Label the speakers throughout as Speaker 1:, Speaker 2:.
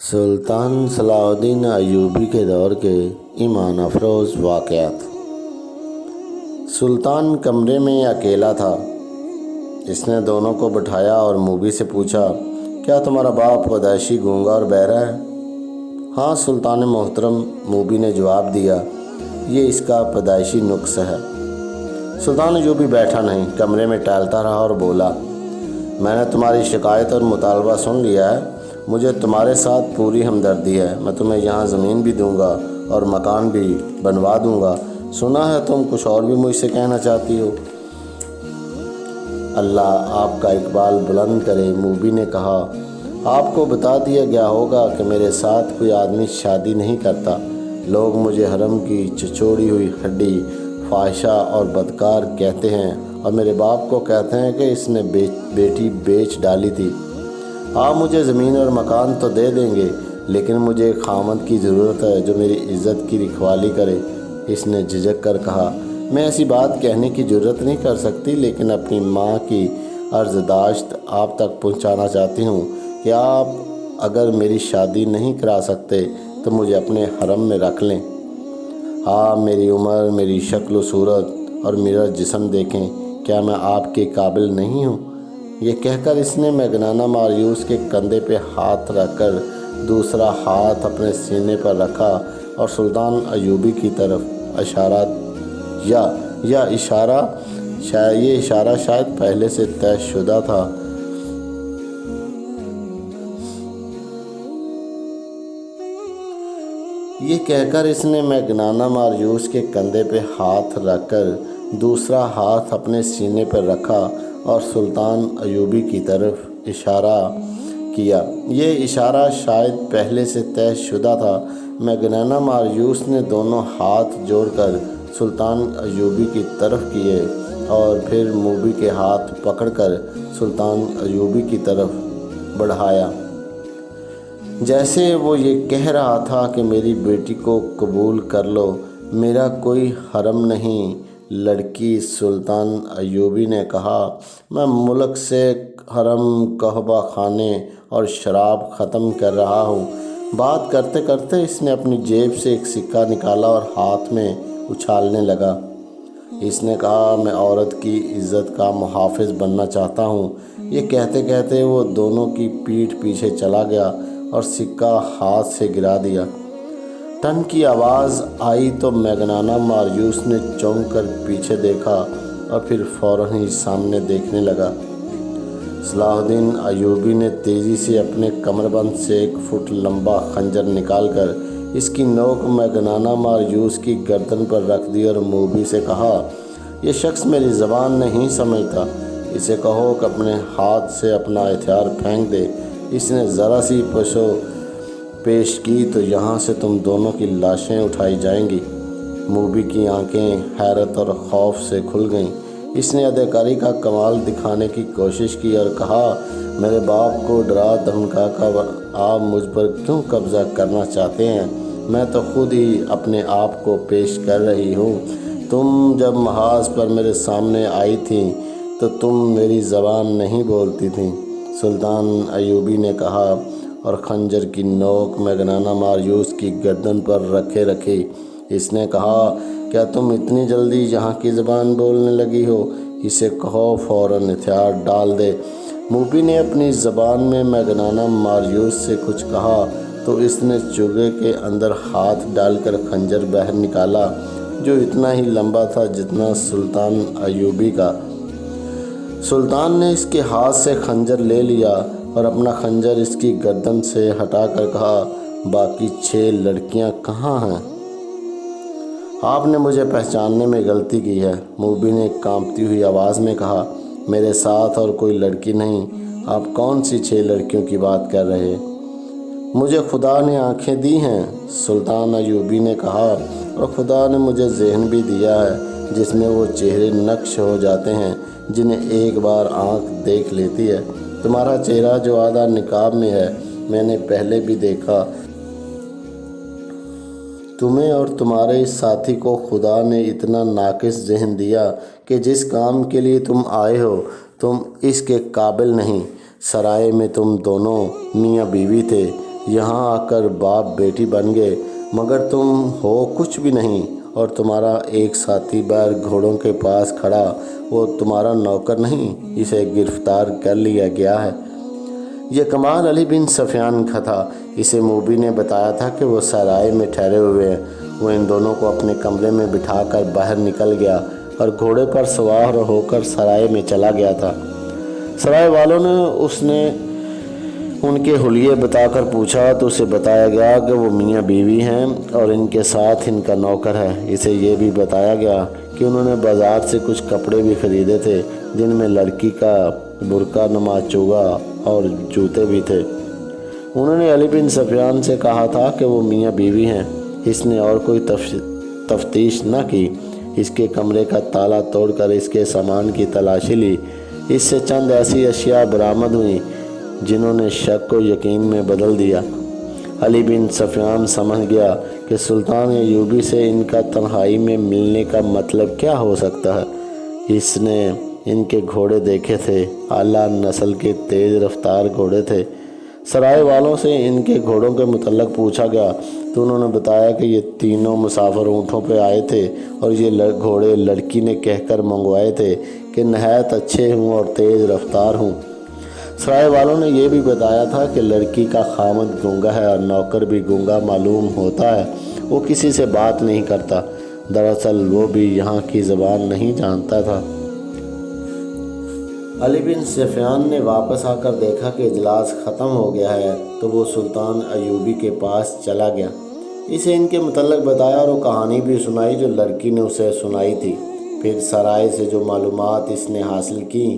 Speaker 1: سلطان صلاح الدین ایوبی کے دور کے ایمان افروز واقعات۔ سلطان کمرے میں اکیلا تھا۔ اس نے دونوں کو بٹھایا اور موبی سے پوچھا، کیا تمہارا باپ پیدائشی گونگا اور بہرا ہے؟ ہاں سلطان محترم، موبی نے جواب دیا، یہ اس کا پیدائشی نقص ہے۔ سلطان ایوبی بیٹھا نہیں، کمرے میں ٹہلتا رہا اور بولا، میں نے تمہاری شکایت اور مطالبہ سن لیا ہے۔ مجھے تمہارے ساتھ پوری ہمدردی ہے۔ میں تمہیں یہاں زمین بھی دوں گا اور مکان بھی بنوا دوں گا۔ سنا ہے تم کچھ اور بھی مجھ سے کہنا چاہتی ہو؟ اللہ آپ کا اقبال بلند کرے، موبی نے کہا، آپ کو بتا دیا گیا ہوگا کہ میرے ساتھ کوئی آدمی شادی نہیں کرتا۔ لوگ مجھے حرم کی چچوڑی ہوئی ہڈی، فاحشہ اور بدکار کہتے ہیں، اور میرے باپ کو کہتے ہیں کہ اس نے بیٹی بیچ ڈالی تھی۔ آپ مجھے زمین اور مکان تو دے دیں گے، لیکن مجھے ایک خامند کی ضرورت ہے جو میری عزت کی رکھوالی کرے۔ اس نے جھجک کر کہا، میں ایسی بات کہنے کی جرات نہیں کر سکتی، لیکن اپنی ماں کی عرضداشت آپ تک پہنچانا چاہتی ہوں کہ آپ اگر میری شادی نہیں کرا سکتے تو مجھے اپنے حرم میں رکھ لیں۔ آپ میری عمر، میری شکل و صورت اور میرا جسم دیکھیں، کیا میں آپ کے قابل نہیں ہوں؟ یہ کہہ کر اس نے میگنانا ماریوس کے کندھے پہ ہاتھ رکھ کر دوسرا ہاتھ اپنے سینے پر رکھا اور سلطان ایوبی کی طرف اشارہ یہ اشارہ شاید پہلے سے طے شدہ تھا۔ یہ کہہ کر اس نے میگنانا ماریوس کے کندھے پہ ہاتھ رکھ کر دوسرا ہاتھ اپنے سینے پر رکھا اور سلطان ایوبی کی طرف اشارہ کیا۔ یہ اشارہ شاید پہلے سے طے شدہ تھا۔ میگنانا ماریوس نے دونوں ہاتھ جوڑ کر سلطان ایوبی کی طرف کیے اور پھر موبی کے ہاتھ پکڑ کر سلطان ایوبی کی طرف بڑھایا، جیسے وہ یہ کہہ رہا تھا کہ میری بیٹی کو قبول کر لو، میرا کوئی حرم نہیں۔ لڑکی سلطان ایوبی نے کہا، میں ملک سے حرم، کعبہ خانے اور شراب ختم کر رہا ہوں۔ بات کرتے کرتے اس نے اپنی جیب سے ایک سکہ نکالا اور ہاتھ میں اچھالنے لگا۔ اس نے کہا، میں عورت کی عزت کا محافظ بننا چاہتا ہوں۔ یہ کہتے کہتے وہ دونوں کی پیٹھ پیچھے چلا گیا اور سکہ ہاتھ سے گرا دیا۔ ٹن کی آواز آئی تو میگنانا ماریوس نے چونک کر پیچھے دیکھا اور پھر فوراً ہی سامنے دیکھنے لگا۔ صلاح الدین ایوبی نے تیزی سے اپنے کمربند سے 1 فٹ لمبا خنجر نکال کر اس کی نوک میگنانا ماریوس کی گردن پر رکھ دی اور موبی سے کہا، یہ شخص میری زبان نہیں سمجھتا، اسے کہو کہ اپنے ہاتھ سے اپنا ہتھیار پھینک دے۔ اس نے ذرا سی پشو پیش کی تو یہاں سے تم دونوں کی لاشیں اٹھائی جائیں گی۔ موبی کی آنکھیں حیرت اور خوف سے کھل گئیں۔ اس نے اداکاری کا کمال دکھانے کی کوشش کی اور کہا، میرے باپ کو ڈرا دھمکا کر آپ مجھ پر کیوں قبضہ کرنا چاہتے ہیں؟ میں تو خود ہی اپنے آپ کو پیش کر رہی ہوں۔ تم جب محاذ پر میرے سامنے آئی تھیں تو تم میری زبان نہیں بولتی تھیں، سلطان ایوبی نے کہا، اور خنجر کی نوک میگنانا ماریوس کی گردن پر رکھے اس نے کہا، کیا تم اتنی جلدی یہاں کی زبان بولنے لگی ہو؟ اسے کہو فوراً ہتھیار ڈال دے۔ موبی نے اپنی زبان میں میگنانا ماریوس سے کچھ کہا تو اس نے چوغے کے اندر ہاتھ ڈال کر خنجر باہر نکالا، جو اتنا ہی لمبا تھا جتنا سلطان ایوبی کا۔ سلطان نے اس کے ہاتھ سے خنجر لے لیا اور اپنا خنجر اس کی گردن سے ہٹا کر کہا، باقی 6 لڑکیاں کہاں ہیں؟ آپ نے مجھے پہچاننے میں غلطی کی ہے، موبی نے کانپتی ہوئی آواز میں کہا، میرے ساتھ اور کوئی لڑکی نہیں۔ آپ کون سی 6 لڑکیوں کی بات کر رہے؟ مجھے خدا نے آنکھیں دی ہیں، سلطان ایوبی نے کہا، اور خدا نے مجھے ذہن بھی دیا ہے جس میں وہ چہرے نقش ہو جاتے ہیں جنہیں ایک بار آنکھ دیکھ لیتی ہے۔ تمہارا چہرہ جو آدھا نقاب میں ہے، میں نے پہلے بھی دیکھا۔ تمہیں اور تمہارے اس ساتھی کو خدا نے اتنا ناقص ذہن دیا کہ جس کام کے لیے تم آئے ہو تم اس کے قابل نہیں۔ سرائے میں تم دونوں میاں بیوی تھے، یہاں آ کر باپ بیٹی بن گئے، مگر تم ہو کچھ بھی نہیں، اور تمہارا ایک ساتھی بیر گھوڑوں کے پاس کھڑا وہ تمہارا نوکر نہیں، اسے گرفتار کر لیا گیا ہے۔ یہ کمال علی بن سفیان کا تھا۔ اسے موبی نے بتایا تھا کہ وہ سرائے میں ٹھہرے ہوئے ہیں۔ وہ ان دونوں کو اپنے کمرے میں بٹھا کر باہر نکل گیا اور گھوڑے پر سوار ہو کر سرائے میں چلا گیا تھا۔ سرائے والوں نے ان کے حلیے بتا کر پوچھا تو اسے بتایا گیا کہ وہ میاں بیوی ہیں اور ان کے ساتھ ان کا نوکر ہے۔ اسے یہ بھی بتایا گیا کہ انہوں نے بازار سے کچھ کپڑے بھی خریدے تھے، جن میں لڑکی کا برقع نما چوگا اور جوتے بھی تھے۔ انہوں نے علی بن سفیان سے کہا تھا کہ وہ میاں بیوی ہیں۔ اس نے اور کوئی تفتیش نہ کی۔ اس کے کمرے کا تالا توڑ کر اس کے سامان کی تلاشی لی۔ اس سے چند ایسی اشیاء برآمد ہوئیں جنہوں نے شک کو یقین میں بدل دیا۔ علی بن سفیان سمجھ گیا کہ سلطان ایوبی سے ان کا تنہائی میں ملنے کا مطلب کیا ہو سکتا ہے۔ اس نے ان کے گھوڑے دیکھے تھے، اعلیٰ نسل کے تیز رفتار گھوڑے تھے۔ سرائے والوں سے ان کے گھوڑوں کے متعلق پوچھا گیا تو انہوں نے بتایا کہ یہ تینوں مسافر اونٹوں پہ آئے تھے اور یہ گھوڑے لڑکی نے کہہ کر منگوائے تھے کہ نہایت اچھے ہوں اور تیز رفتار ہوں۔ سرائے والوں نے یہ بھی بتایا تھا کہ لڑکی کا خامد گونگا ہے اور نوکر بھی گونگا معلوم ہوتا ہے، وہ کسی سے بات نہیں کرتا۔ دراصل وہ بھی یہاں کی زبان نہیں جانتا تھا۔ علی بن سفیان نے واپس آ کر دیکھا کہ اجلاس ختم ہو گیا ہے تو وہ سلطان ایوبی کے پاس چلا گیا۔ اسے ان کے متعلق بتایا اور وہ کہانی بھی سنائی جو لڑکی نے اسے سنائی تھی۔ پھر سرائے سے جو معلومات اس نے حاصل کیں،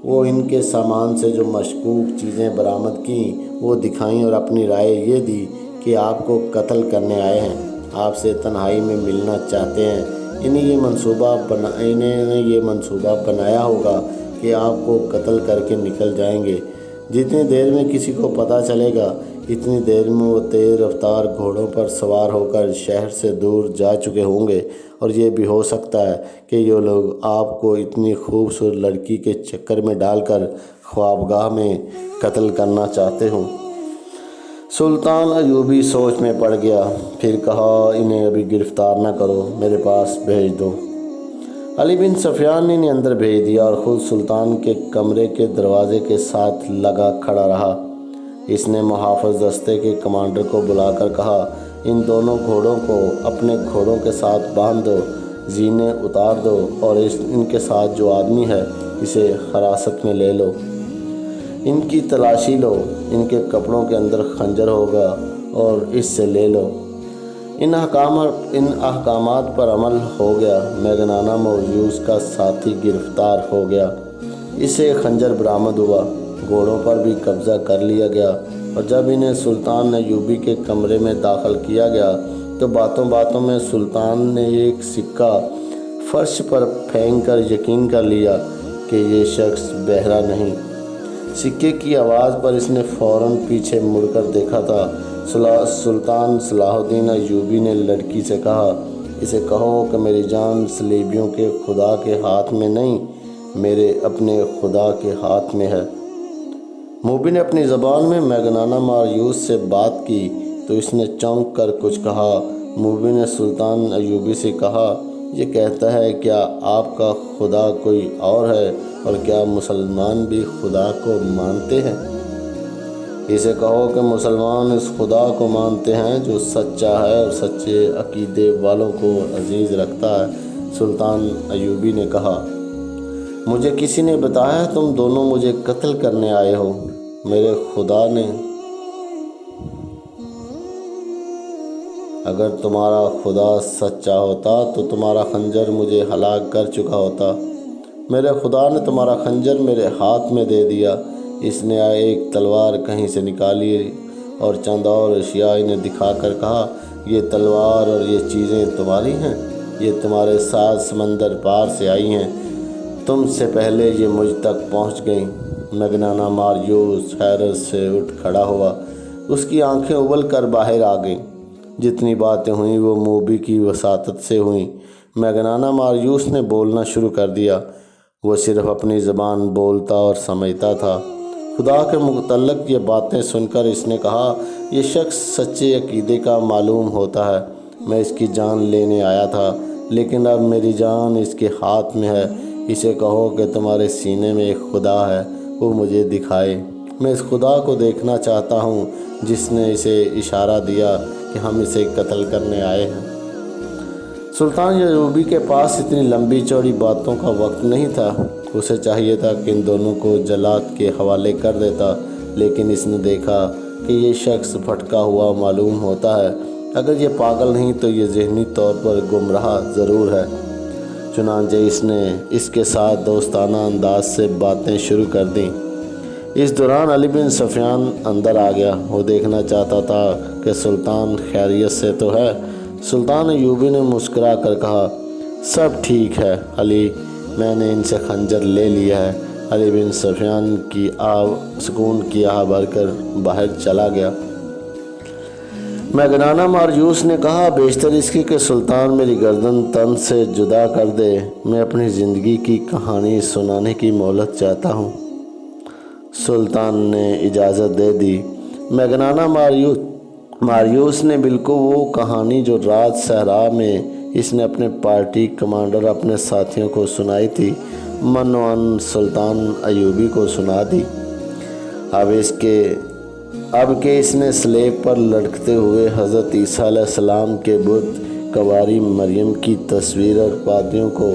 Speaker 1: وہ ان کے سامان سے جو مشکوک چیزیں برآمد کیں وہ دکھائیں اور اپنی رائے یہ دی کہ آپ کو قتل کرنے آئے ہیں، آپ سے تنہائی میں ملنا چاہتے ہیں۔ انہیں یہ منصوبہ بنایا ہوگا کہ آپ کو قتل کر کے نکل جائیں گے۔ جتنی دیر میں کسی کو پتہ چلے گا اتنی دیر میں وہ تیز رفتار گھوڑوں پر سوار ہو کر شہر سے دور جا چکے ہوں گے، اور یہ بھی ہو سکتا ہے کہ یہ لوگ آپ کو اتنی خوبصورت لڑکی کے چکر میں ڈال کر خوابگاہ میں قتل کرنا چاہتے ہوں۔ سلطان ایوبی سوچ میں پڑ گیا، پھر کہا انہیں ابھی گرفتار نہ کرو، میرے پاس بھیج دو۔ علی بن سفیان نے انہیں اندر بھیج دیا اور خود سلطان کے کمرے کے دروازے کے ساتھ لگا کھڑا رہا۔ اس نے محافظ دستے کے کمانڈر کو بلا کر کہا، ان دونوں گھوڑوں کو اپنے گھوڑوں کے ساتھ باندھ دو، زینے اتار دو اور ان کے ساتھ جو آدمی ہے اسے حراست میں لے لو۔ ان کی تلاشی لو، ان کے کپڑوں کے اندر خنجر ہوگا اور اس سے لے لو۔ ان احکامات پر عمل ہو گیا۔ میگنانا موریوس کا ساتھی گرفتار ہو گیا، اسے خنجر برآمد ہوا، گھوڑوں پر بھی قبضہ کر لیا گیا، اور جب انہیں سلطان ایوبی کے کمرے میں داخل کیا گیا تو باتوں باتوں میں سلطان نے ایک سکہ فرش پر پھینک کر یقین کر لیا کہ یہ شخص بہرا نہیں۔ سکے کی آواز پر اس نے فوراً پیچھے مڑ کر دیکھا تھا۔ سلطان صلاح الدین ایوبی نے لڑکی سے کہا، اسے کہو کہ میری جان صلیبیوں کے خدا کے ہاتھ میں نہیں، میرے اپنے خدا کے ہاتھ میں ہے۔ موبی نے اپنی زبان میں میگنانا ماریوس سے بات کی تو اس نے چونک کر کچھ کہا۔ موبی نے سلطان ایوبی سے کہا، یہ کہتا ہے کیا آپ کا خدا کوئی اور ہے، اور کیا مسلمان بھی خدا کو مانتے ہیں؟ اسے کہو کہ مسلمان اس خدا کو مانتے ہیں جو سچا ہے اور سچے عقیدے والوں کو عزیز رکھتا ہے۔ سلطان ایوبی نے کہا، مجھے کسی نے بتایا تم دونوں مجھے قتل کرنے آئے ہو۔ میرے خدا نے اگر تمہارا خدا سچا ہوتا تو تمہارا خنجر مجھے ہلاک کر چکا ہوتا۔ میرے خدا نے تمہارا خنجر میرے ہاتھ میں دے دیا۔ اس نے ایک تلوار کہیں سے نکالی اور چند اور اشیاء انہیں دکھا کر کہا، یہ تلوار اور یہ چیزیں تمہاری ہیں، یہ تمہارے ساتھ سمندر پار سے آئی ہیں، تم سے پہلے یہ مجھ تک پہنچ گئیں۔ میگنانا ماریوس حیرت سے اٹھ کھڑا ہوا، اس کی آنکھیں ابل کر باہر آ گئیں۔ جتنی باتیں ہوئیں وہ موبی کی وساطت سے ہوئیں۔ میگنانا ماریوس نے بولنا شروع کر دیا۔ وہ صرف اپنی زبان بولتا اور سمجھتا تھا، خدا کے متعلق یہ باتیں سن کر اس نے کہا، یہ شخص سچے عقیدے کا معلوم ہوتا ہے۔ میں اس کی جان لینے آیا تھا، لیکن اب میری جان اس کے ہاتھ میں ہے۔ اسے کہو کہ تمہارے سینے میں ایک خدا ہے، وہ مجھے دکھائے۔ میں اس خدا کو دیکھنا چاہتا ہوں جس نے اسے اشارہ دیا کہ ہم اسے قتل کرنے آئے ہیں۔ سلطان ایوبی کے پاس اتنی لمبی چوڑی باتوں کا وقت نہیں تھا۔ اسے چاہیے تھا کہ ان دونوں کو جلاد کے حوالے کر دیتا، لیکن اس نے دیکھا کہ یہ شخص بھٹکا ہوا معلوم ہوتا ہے۔ اگر یہ پاگل نہیں تو یہ ذہنی طور پر گمراہ ضرور ہے۔ چنانچہ اس نے اس کے ساتھ دوستانہ انداز سے باتیں شروع کر دیں۔ اس دوران علی بن سفیان اندر آ گیا۔ وہ دیکھنا چاہتا تھا کہ سلطان خیریت سے تو ہے۔ سلطان ایوبی نے مسکرا کر کہا، سب ٹھیک ہے علی، میں نے ان سے خنجر لے لیا ہے۔ علی بن سفیان کی سکون کی آہ بھر کر باہر چلا گیا۔ میگنانا ماریوس نے کہا، بیشتر اس کی کہ سلطان میری گردن تن سے جدا کر دے۔ میں اپنی زندگی کی کہانی سنانے کی مہلت چاہتا ہوں۔ سلطان نے اجازت دے دی۔ میگنانا ماریوس نے بالکل وہ کہانی جو رات صحرا میں اس نے اپنے پارٹی کمانڈر اپنے ساتھیوں کو سنائی تھی، من و عن سلطان ایوبی کو سنا دی۔ اب کہ اس نے سلیب پر لٹکتے ہوئے حضرت عیسیٰ علیہ السلام کے بت، کنواری مریم کی تصویر اور پادریوں کو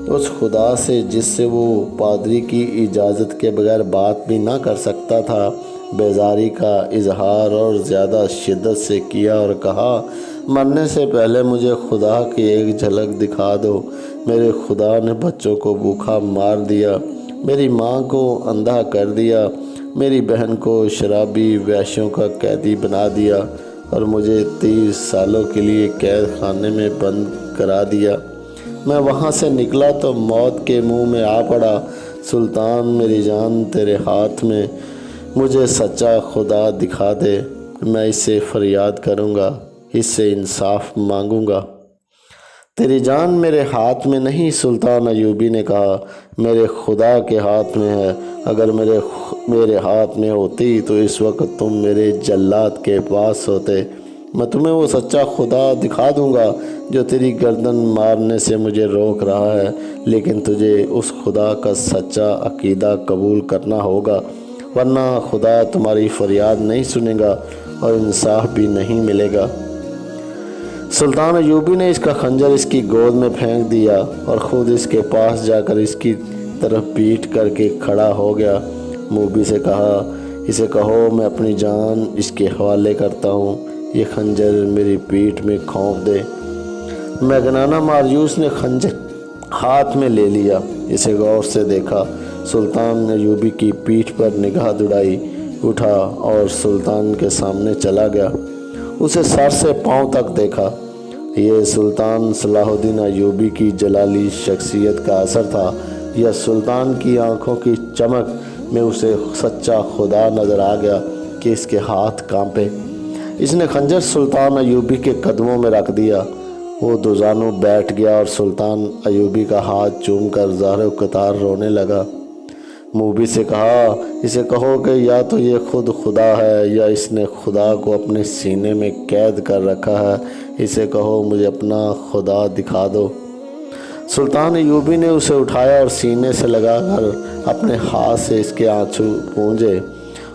Speaker 1: اس خدا سے جس سے وہ پادری کی اجازت کے بغیر بات بھی نہ کر سکتا تھا، بیزاری کا اظہار اور زیادہ شدت سے کیا اور کہا، مرنے سے پہلے مجھے خدا کی ایک جھلک دکھا دو۔ میرے خدا نے بچوں کو بھوکا مار دیا، میری ماں کو اندھا کر دیا، میری بہن کو شرابی وحشیوں کا قیدی بنا دیا اور مجھے 30 سالوں کے لیے قید خانے میں بند کرا دیا۔ میں وہاں سے نکلا تو موت کے منہ میں آ پڑا۔ سلطان، میری جان تیرے ہاتھ میں، مجھے سچا خدا دکھا دے، میں اس سے فریاد کروں گا، اس سے انصاف مانگوں گا۔ تیری جان میرے ہاتھ میں نہیں، سلطان ایوبی نے کہا، میرے خدا کے ہاتھ میں ہے۔ اگر میرے ہاتھ میں ہوتی تو اس وقت تم میرے جلاد کے پاس ہوتے۔ میں تمہیں وہ سچا خدا دکھا دوں گا جو تیری گردن مارنے سے مجھے روک رہا ہے، لیکن تجھے اس خدا کا سچا عقیدہ قبول کرنا ہوگا، ورنہ خدا تمہاری فریاد نہیں سنے گا اور انصاف بھی نہیں ملے گا۔ سلطان ایوبی نے اس کا خنجر اس کی گود میں پھینک دیا اور خود اس کے پاس جا کر اس کی طرف پیٹ کر کے کھڑا ہو گیا۔ موبی سے کہا، اسے کہو میں اپنی جان اس کے حوالے کرتا ہوں، یہ خنجر میری پیٹھ میں کھونپ دے۔ میگنانا ماریوس نے خنجر ہاتھ میں لے لیا، اسے غور سے دیکھا۔ سلطان ایوبی کی پیٹھ پر نگاہ دوڑائی، اٹھا اور سلطان کے سامنے چلا گیا۔ اسے سر سے پاؤں تک دیکھا۔ یہ سلطان صلاح الدین ایوبی کی جلالی شخصیت کا اثر تھا یا سلطان کی آنکھوں کی چمک میں اسے سچا خدا نظر آ گیا کہ اس کے ہاتھ کانپے۔ اس نے خنجر سلطان ایوبی کے قدموں میں رکھ دیا۔ وہ دوزانوں بیٹھ گیا اور سلطان ایوبی کا ہاتھ چوم کر زار و قطار رونے لگا۔ موبی سے کہا، اسے کہو کہ یا تو یہ خود خدا ہے یا اس نے خدا کو اپنے سینے میں قید کر رکھا ہے، اسے کہو مجھے اپنا خدا دکھا دو۔ سلطان ایوبی نے اسے اٹھایا اور سینے سے لگا کر اپنے ہاتھ سے اس کے آنسو پونجے۔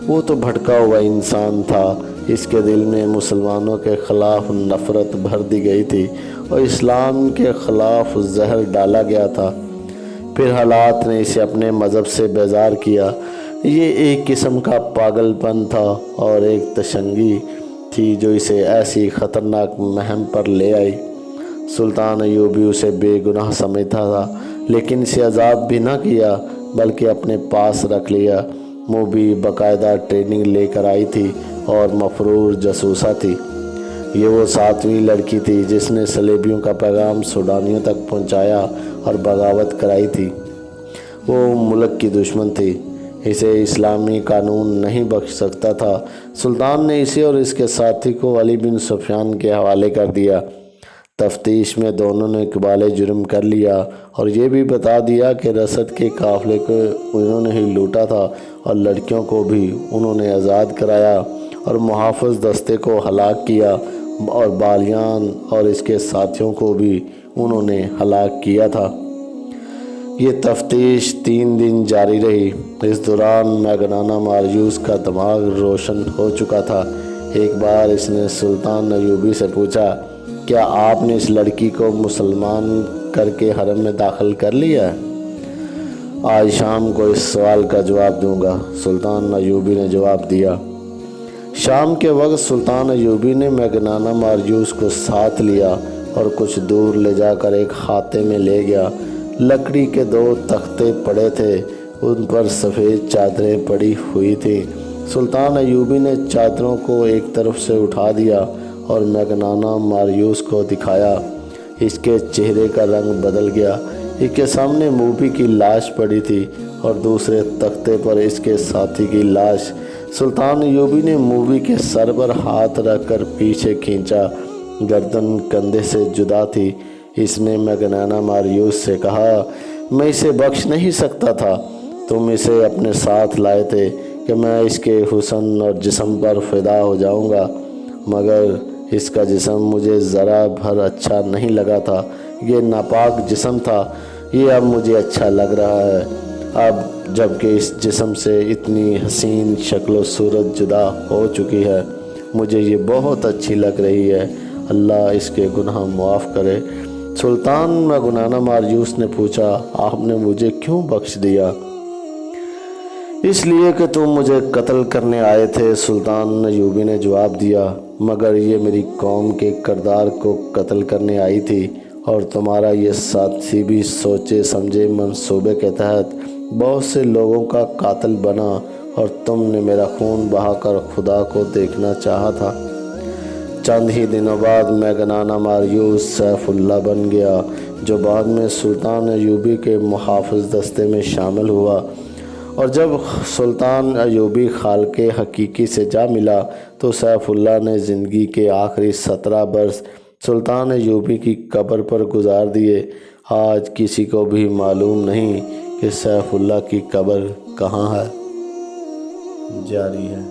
Speaker 1: وہ تو بھٹکا ہوا انسان تھا، اس کے دل میں مسلمانوں کے خلاف نفرت بھر دی گئی تھی اور اسلام کے خلاف زہر ڈالا گیا تھا۔ پھر حالات نے اسے اپنے مذہب سے بیزار کیا۔ یہ ایک قسم کا پاگل پن تھا اور ایک تشنگی تھی جو اسے ایسی خطرناک مہم پر لے آئی۔ سلطان ایوبی اسے بے گناہ سمجھتا تھا، لیکن اسے عذاب بھی نہ کیا بلکہ اپنے پاس رکھ لیا۔ موبی باقاعدہ ٹریننگ لے کر آئی تھی اور مفرور جاسوسہ تھی۔ یہ وہ 7ویں لڑکی تھی جس نے صلیبیوں کا پیغام سوڈانیوں تک پہنچایا اور بغاوت کرائی تھی۔ وہ ملک کی دشمن تھی، اسے اسلامی قانون نہیں بخش سکتا تھا۔ سلطان نے اسے اور اس کے ساتھی کو علی بن سفیان کے حوالے کر دیا تفتیش میں دونوں نے اقبال جرم کر لیا اور یہ بھی بتا دیا کہ رسد کے قافلے کو انہوں نے ہی لوٹا تھا اور لڑکیوں کو بھی انہوں نے آزاد کرایا اور محافظ دستے کو ہلاک کیا اور بالیان اور اس کے ساتھیوں کو بھی انہوں نے ہلاک کیا تھا۔ یہ تفتیش 3 دن جاری رہی۔ اس دوران میگنانا ماریوس کا دماغ روشن ہو چکا تھا۔ ایک بار اس نے سلطان ایوبی سے پوچھا، کیا آپ نے اس لڑکی کو مسلمان کر کے حرم میں داخل کر لیا ہے؟ آج شام کو اس سوال کا جواب دوں گا، سلطان ایوبی نے جواب دیا۔ شام کے وقت سلطان ایوبی نے میگنانا ماریوس کو ساتھ لیا اور کچھ دور لے جا کر ایک خاتے میں لے گیا۔ لکڑی کے 2 تختے پڑے تھے، ان پر سفید چادریں پڑی ہوئی تھیں۔ سلطان ایوبی نے چادروں کو ایک طرف سے اٹھا دیا اور میگنانا ماریوس کو دکھایا۔ اس کے چہرے کا رنگ بدل گیا۔ اس کے سامنے موبی کی لاش پڑی تھی اور دوسرے تختے پر اس کے ساتھی کی لاش۔ سلطان ایوبی نے موبی کے سر پر ہاتھ رکھ کر پیچھے کھینچا، گردن کندھے سے جدا تھی۔ اس نے میگنانا ماریوس سے کہا، میں اسے بخش نہیں سکتا تھا، تم اسے اپنے ساتھ لائے تھے کہ میں اس کے حسن اور جسم پر فدا ہو جاؤں گا، مگر اس کا جسم مجھے ذرا بھر اچھا نہیں لگا تھا۔ یہ ناپاک جسم تھا، یہ اب مجھے اچھا لگ رہا ہے۔ اب جب کہ اس جسم سے اتنی حسین شکل و صورت جدا ہو چکی ہے، مجھے یہ بہت اچھی لگ رہی ہے، اللہ اس کے گناہ معاف کرے۔ سلطان میگنانا ماریوس نے پوچھا، آپ نے مجھے کیوں بخش دیا؟ اس لیے کہ تم مجھے قتل کرنے آئے تھے، سلطان ایوبی نے جواب دیا، مگر یہ میری قوم کے کردار کو قتل کرنے آئی تھی اور تمہارا یہ ساتھی بھی سوچے سمجھے منصوبے کے تحت بہت سے لوگوں کا قاتل بنا اور تم نے میرا خون بہا کر خدا کو دیکھنا چاہا تھا۔ چند ہی دنوں بعد میگنانا ماریوس سیف اللہ بن گیا، جو بعد میں سلطان ایوبی کے محافظ دستے میں شامل ہوا، اور جب سلطان ایوبی خالق حقیقی سے جا ملا تو سیف اللہ نے زندگی کے آخری 17 برس سلطان ایوبی کی قبر پر گزار دیے۔ آج کسی کو بھی معلوم نہیں کہ سیف اللہ کی قبر کہاں ہے۔ جاری ہے۔